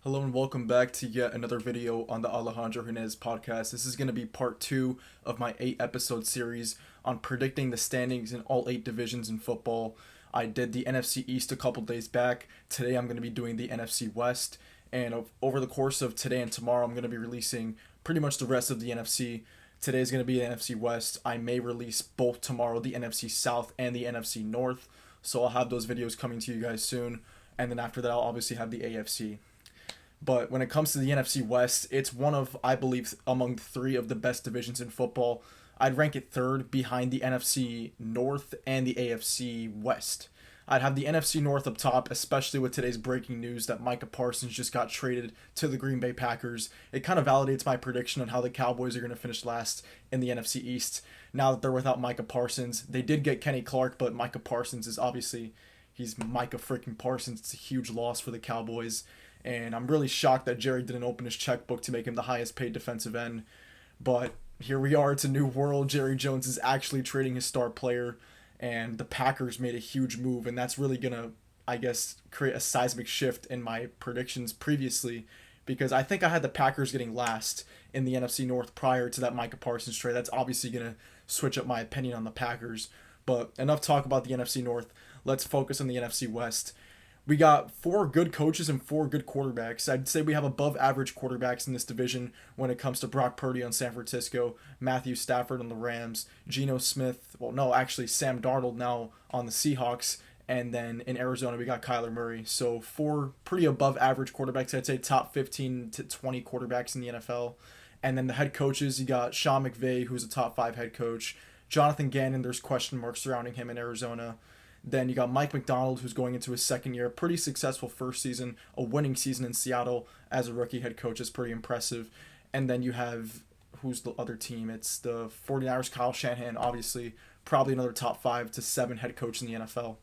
Hello and welcome back to yet another video on the Alejandro Hernandez podcast. This is going to be part two of my 8 episode series on predicting the standings in all 8 divisions in football. I did the NFC East a couple days back. Today I'm going to be doing the NFC West. And over the course of today and tomorrow, I'm going to be releasing pretty much the rest of the NFC. Today is going to be the NFC West. I may release both tomorrow, the NFC South and the NFC North. So I'll have those videos coming to you guys soon. And then after that, I'll obviously have the AFC. But when it comes to the NFC West, it's one of, I believe, among three of the best divisions in football. I'd rank it third behind the NFC North and the AFC West. I'd have the NFC North up top, especially with today's breaking news that Micah Parsons just got traded to the Green Bay Packers. It kind of validates my prediction on how the Cowboys are going to finish last in the NFC East. Now that they're without Micah Parsons, they did get Kenny Clark, but Micah Parsons is obviously, he's Micah freaking Parsons. It's a huge loss for the Cowboys. And I'm really shocked that Jerry didn't open his checkbook to make him the highest paid defensive end. But here we are. It's a new world. Jerry Jones is actually trading his star player. And the Packers made a huge move. And that's really going to, I guess, create a seismic shift in my predictions previously. Because I think I had the Packers getting last in the NFC North prior to that Micah Parsons trade. That's obviously going to switch up my opinion on the Packers. But enough talk about the NFC North. Let's focus on the NFC West. We got 4 good coaches and 4 good quarterbacks. I'd say we have above average quarterbacks in this division when it comes to Brock Purdy on San Francisco, Matthew Stafford on the Rams, Geno Smith, Sam Darnold now on the Seahawks, and then in Arizona we got Kyler Murray. So 4 pretty above average quarterbacks. I'd say top 15 to 20 quarterbacks in the NFL. And then the head coaches, you got Sean McVay, who's a top 5 head coach. Jonathan Gannon, there's question marks surrounding him in Arizona. Then you got Mike McDonald, who's going into his second year. Pretty successful first season. A winning season in Seattle as a rookie head coach is pretty impressive. And then you have, who's the other team? It's the 49ers, Kyle Shanahan, obviously. Probably another top 5 to 7 head coach in the NFL.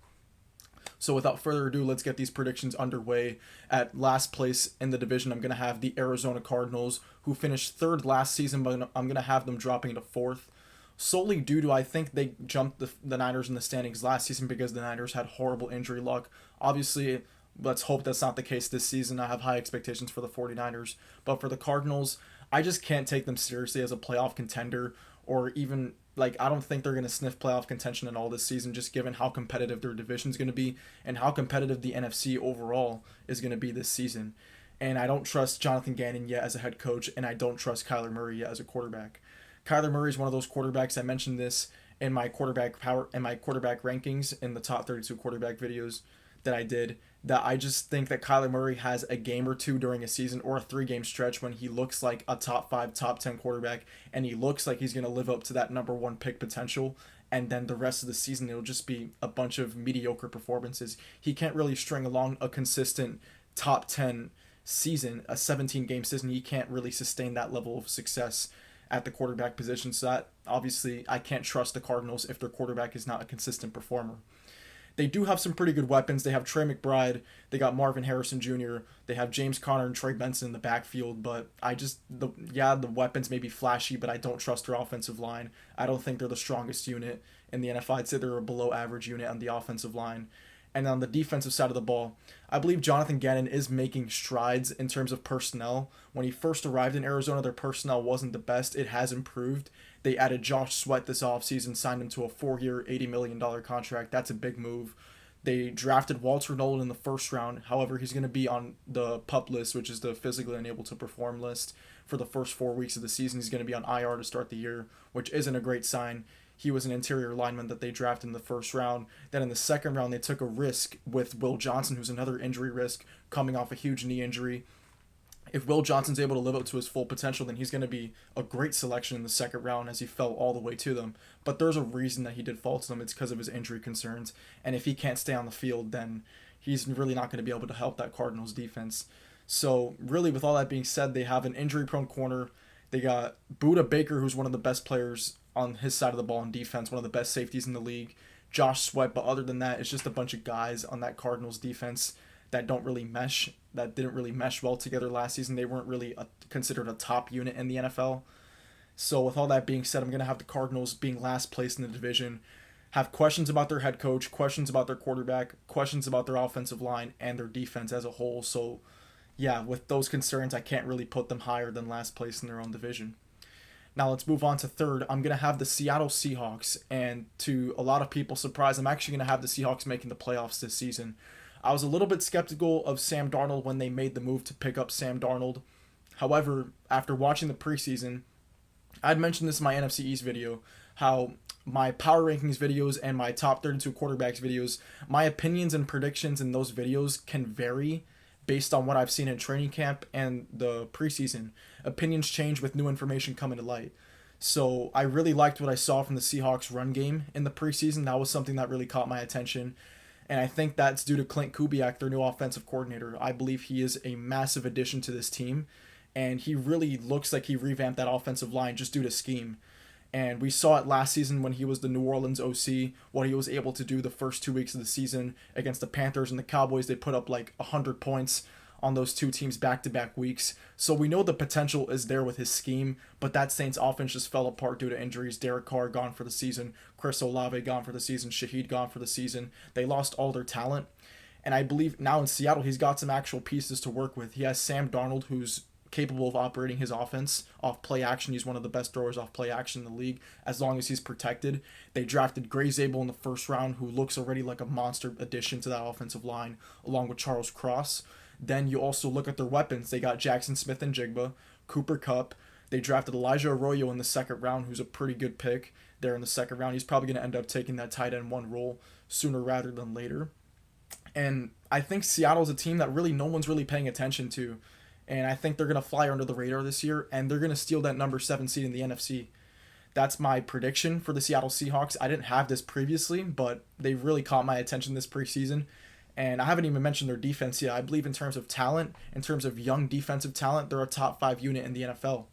So without further ado, let's get these predictions underway. At last place in the division, I'm going to have the Arizona Cardinals, who finished third last season, but I'm going to have them dropping to fourth, solely due to I think they jumped the Niners in the standings last season because the Niners had horrible injury luck. Obviously, let's hope that's not the case this season. I have high expectations for the 49ers. But for the Cardinals, I just can't take them seriously as a playoff contender or even, like, I don't think they're going to sniff playoff contention at all this season just given how competitive their division is going to be and how competitive the NFC overall is going to be this season. And I don't trust Jonathan Gannon yet as a head coach, and I don't trust Kyler Murray yet as a quarterback. Kyler Murray is one of those quarterbacks. I mentioned this in my quarterback rankings in the top 32 quarterback videos that I did. That I just think that Kyler Murray has a game or two during a season or a 3-game stretch when he looks like a top 5, top 10 quarterback, and he looks like he's going to live up to that number 1 pick potential. And then the rest of the season, it'll just be a bunch of mediocre performances. He can't really string along a consistent top 10 season, a 17-game season. He can't really sustain that level of success at the quarterback position. So that obviously I can't trust the Cardinals if their quarterback is not a consistent performer. They do have some pretty good weapons. They have Trey McBride, they got Marvin Harrison Jr., they have James Conner and Trey Benson in the backfield, but the weapons may be flashy, but I don't trust their offensive line. I don't think they're the strongest unit in the NFL. I'd say they're a below average unit on the offensive line. And on the defensive side of the ball, I believe Jonathan Gannon is making strides in terms of personnel. When he first arrived in Arizona, their personnel wasn't the best. It has improved. They added Josh Sweat this offseason, signed him to a 4-year, $80 million contract. That's a big move. They drafted Walter Nolan in the first round. However, he's going to be on the PUP list, which is the physically unable to perform list, for the first 4 weeks of the season. He's going to be on IR to start the year, which isn't a great sign. He was an interior lineman that they drafted in the first round. Then in the second round, they took a risk with Will Johnson, who's another injury risk, coming off a huge knee injury. If Will Johnson's able to live up to his full potential, then he's going to be a great selection in the second round as he fell all the way to them. But there's a reason that he did fall to them. It's because of his injury concerns. And if he can't stay on the field, then he's really not going to be able to help that Cardinals defense. So really, with all that being said, they have an injury-prone corner. They got Budda Baker, who's one of the best players on his side of the ball in defense, one of the best safeties in the league. Josh Sweat, but other than that, it's just a bunch of guys on that Cardinals defense that didn't really mesh well together last season. They weren't really considered a top unit in the NFL. So with all that being said, I'm going to have the Cardinals being last place in the division, have questions about their head coach, questions about their quarterback, questions about their offensive line, and their defense as a whole. So yeah, with those concerns, I can't really put them higher than last place in their own division. Now let's move on to third. I'm going to have the Seattle Seahawks, and to a lot of people's surprise, I'm actually going to have the Seahawks making the playoffs this season. I was a little bit skeptical of Sam Darnold when they made the move to pick up Sam Darnold. However, after watching the preseason, I'd mentioned this in my NFC East video, how my power rankings videos and my top 32 quarterbacks videos, my opinions and predictions in those videos can vary based on what I've seen in training camp and the preseason. Opinions change with new information coming to light. So I really liked what I saw from the Seahawks run game in the preseason. That was something that really caught my attention. And I think that's due to Clint Kubiak, their new offensive coordinator. I believe he is a massive addition to this team. And he really looks like he revamped that offensive line just due to scheme. And we saw it last season when he was the New Orleans OC, what he was able to do the first 2 weeks of the season against the Panthers and the Cowboys. They put up like 100 points on those two teams back-to-back weeks. So we know the potential is there with his scheme, but that Saints offense just fell apart due to injuries. Derek Carr gone for the season, Chris Olave gone for the season, Shaheed gone for the season. They lost all their talent. And I believe now in Seattle, he's got some actual pieces to work with. He has Sam Darnold, who's capable of operating his offense off play action. He's one of the best throwers off play action in the league as long as he's protected. They drafted Gray Zabel in the first round, who looks already like a monster addition to that offensive line, along with Charles Cross. Then you also look at their weapons. They got Jackson Smith and Jigba, Cooper Kupp. They drafted Elijah Arroyo in the second round, who's a pretty good pick there in the second round. He's probably going to end up taking that tight end one role sooner rather than later. And I think Seattle's a team that really no one's really paying attention to. And I think they're going to fly under the radar this year, and they're going to steal that number 7 seed in the NFC. That's my prediction for the Seattle Seahawks. I didn't have this previously, but they really caught my attention this preseason. And I haven't even mentioned their defense yet. I believe in terms of talent, in terms of young defensive talent, they're a top 5 unit in the NFL.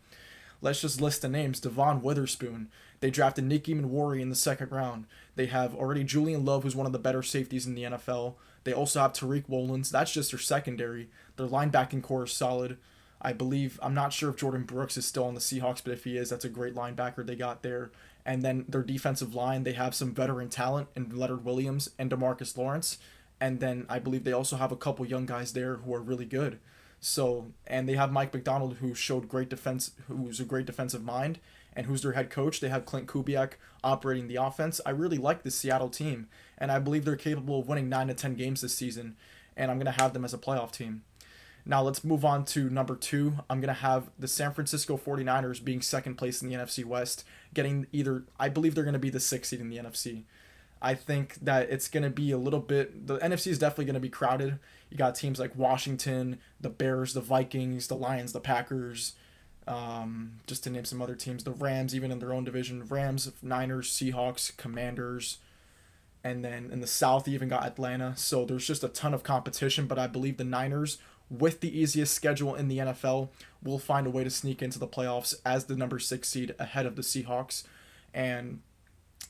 Let's just list the names. Devon Witherspoon. They drafted Nick Eamon in the second round. They have already Julian Love, who's one of the better safeties in the NFL. They also have Tariq Woolen. That's just their secondary. Their linebacking core is solid. I'm not sure if Jordan Brooks is still on the Seahawks, but if he is, that's a great linebacker they got there. And then their defensive line, they have some veteran talent in Leonard Williams and DeMarcus Lawrence. And then I believe they also have a couple young guys there who are really good. So, and they have Mike McDonald, who showed great defense, who's a great defensive mind, and who's their head coach. They have Clint Kubiak operating the offense. I really like the Seattle team, and I believe they're capable of winning 9 to 10 games this season, and I'm going to have them as a playoff team. Now let's move on to number 2. I'm going to have the San Francisco 49ers being second place in the NFC West, I believe they're going to be the 6th seed in the NFC. I think that it's going to be a little bit, the NFC is definitely going to be crowded. You got teams like Washington, the Bears, the Vikings, the Lions, the Packers, just to name some other teams, the Rams, even in their own division, Rams, Niners, Seahawks, Commanders, and then in the South, you even got Atlanta. So there's just a ton of competition, but I believe the Niners, with the easiest schedule in the NFL, will find a way to sneak into the playoffs as the number 6 seed ahead of the Seahawks. And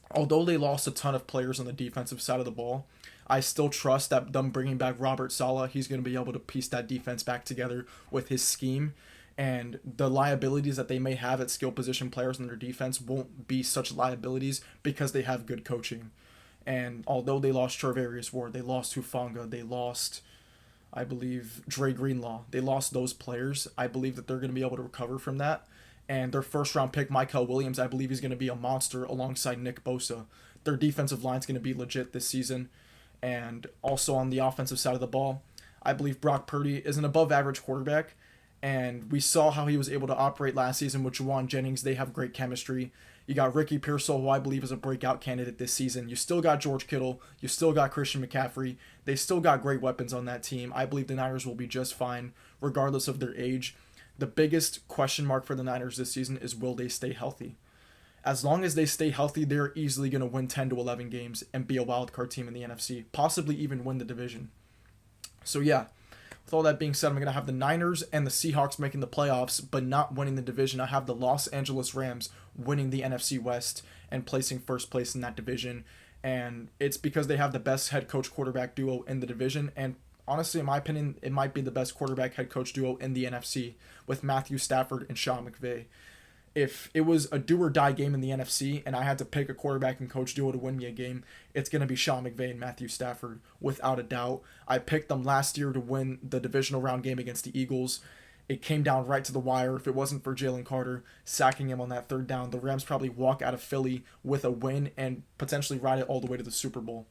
although they lost a ton of players on the defensive side of the ball, I still trust that them bringing back Robert Saleh, he's going to be able to piece that defense back together with his scheme. And the liabilities that they may have at skill position players in their defense won't be such liabilities because they have good coaching. And although they lost Charvarius Ward, they lost Hufanga, they lost, I believe, Dre Greenlaw, they lost those players. I believe that they're going to be able to recover from that. And their first round pick, Michael Williams, I believe he's going to be a monster alongside Nick Bosa. Their defensive line is going to be legit this season. And also on the offensive side of the ball, I believe Brock Purdy is an above average quarterback. And we saw how he was able to operate last season with Juwan Jennings. They have great chemistry. You got Ricky Pearsall, who I believe is a breakout candidate this season. You still got George Kittle. You still got Christian McCaffrey. They still got great weapons on that team. I believe the Niners will be just fine, regardless of their age. The biggest question mark for the Niners this season is, will they stay healthy? As long as they stay healthy, they're easily going to win 10 to 11 games and be a wild card team in the NFC, possibly even win the division. So yeah, with all that being said, I'm going to have the Niners and the Seahawks making the playoffs, but not winning the division. I have the Los Angeles Rams winning the NFC West and placing first place in that division. And it's because they have the best head coach quarterback duo in the division. And honestly, in my opinion, it might be the best quarterback head coach duo in the NFC with Matthew Stafford and Sean McVay. If it was a do or die game in the NFC and I had to pick a quarterback and coach duo to win me a game, it's going to be Sean McVay and Matthew Stafford, without a doubt. I picked them last year to win the divisional round game against the Eagles. It came down right to the wire. If it wasn't for Jalen Carter sacking him on that third down, the Rams probably walk out of Philly with a win and potentially ride it all the way to the Super Bowl.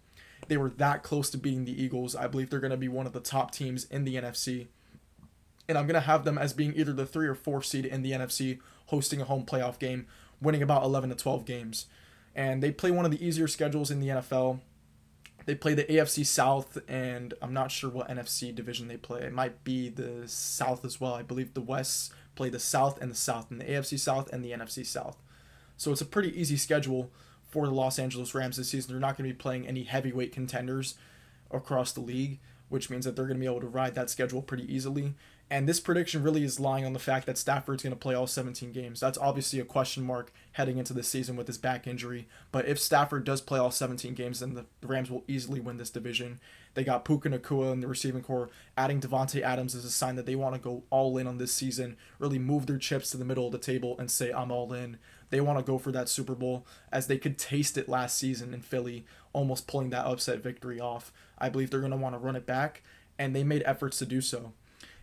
They were that close to beating the Eagles. I believe they're going to be one of the top teams in the NFC. And I'm going to have them as being either the 3 or 4 seed in the NFC, hosting a home playoff game, winning about 11 to 12 games. And they play one of the easier schedules in the NFL. They play the AFC South, and I'm not sure what NFC division they play. It might be the South as well. I believe the West play the South, and the AFC South and the NFC South. So it's a pretty easy schedule for the Los Angeles Rams this season. They're not going to be playing any heavyweight contenders across the league, which means that they're going to be able to ride that schedule pretty easily. And this prediction really is lying on the fact that Stafford's going to play all 17 games. That's obviously a question mark heading into this season with his back injury. But if Stafford does play all 17 games, then the Rams will easily win this division. They got Puka Nacua in the receiving core. Adding Devontae Adams is a sign that they want to go all in on this season, really move their chips to the middle of the table and say, I'm all in. They want to go for that Super Bowl, as they could taste it last season in Philly, almost pulling that upset victory off. I believe they're going to want to run it back, and they made efforts to do so.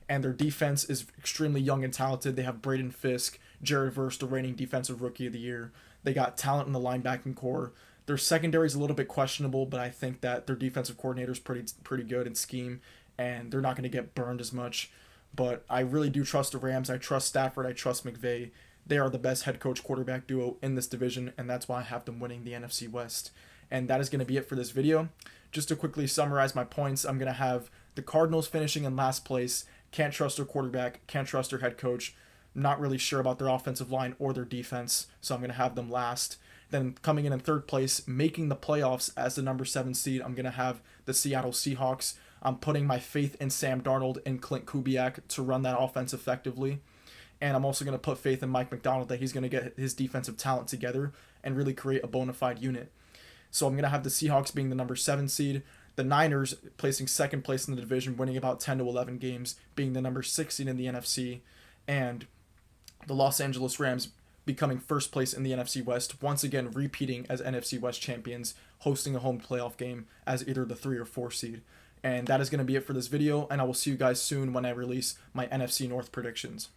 And their defense is extremely young and talented. They have Braden Fisk, Jared Verse, the reigning defensive rookie of the year. They got talent in the linebacking core. Their secondary is a little bit questionable, but I think that their defensive coordinator is pretty good in scheme, and they're not going to get burned as much. But I really do trust the Rams. I trust Stafford. I trust McVay. They are the best head coach quarterback duo in this division, and that's why I have them winning the NFC West. And that is going to be it for this video. Just to quickly summarize my points, I'm going to have the Cardinals finishing in last place. Can't trust their quarterback, can't trust their head coach. Not really sure about their offensive line or their defense, so I'm going to have them last. Then coming in third place, making the playoffs as the number 7 seed, I'm going to have the Seattle Seahawks. I'm putting my faith in Sam Darnold and Clint Kubiak to run that offense effectively. And I'm also going to put faith in Mike McDonald that he's going to get his defensive talent together and really create a bona fide unit. So I'm going to have the Seahawks being the number 7 seed. The Niners placing second place in the division, winning about 10 to 11 games, being the number 6 seed in the NFC. And the Los Angeles Rams becoming first place in the NFC West, once again repeating as NFC West champions, hosting a home playoff game as either the 3 or 4 seed. And that is going to be it for this video, and I will see you guys soon when I release my NFC North predictions.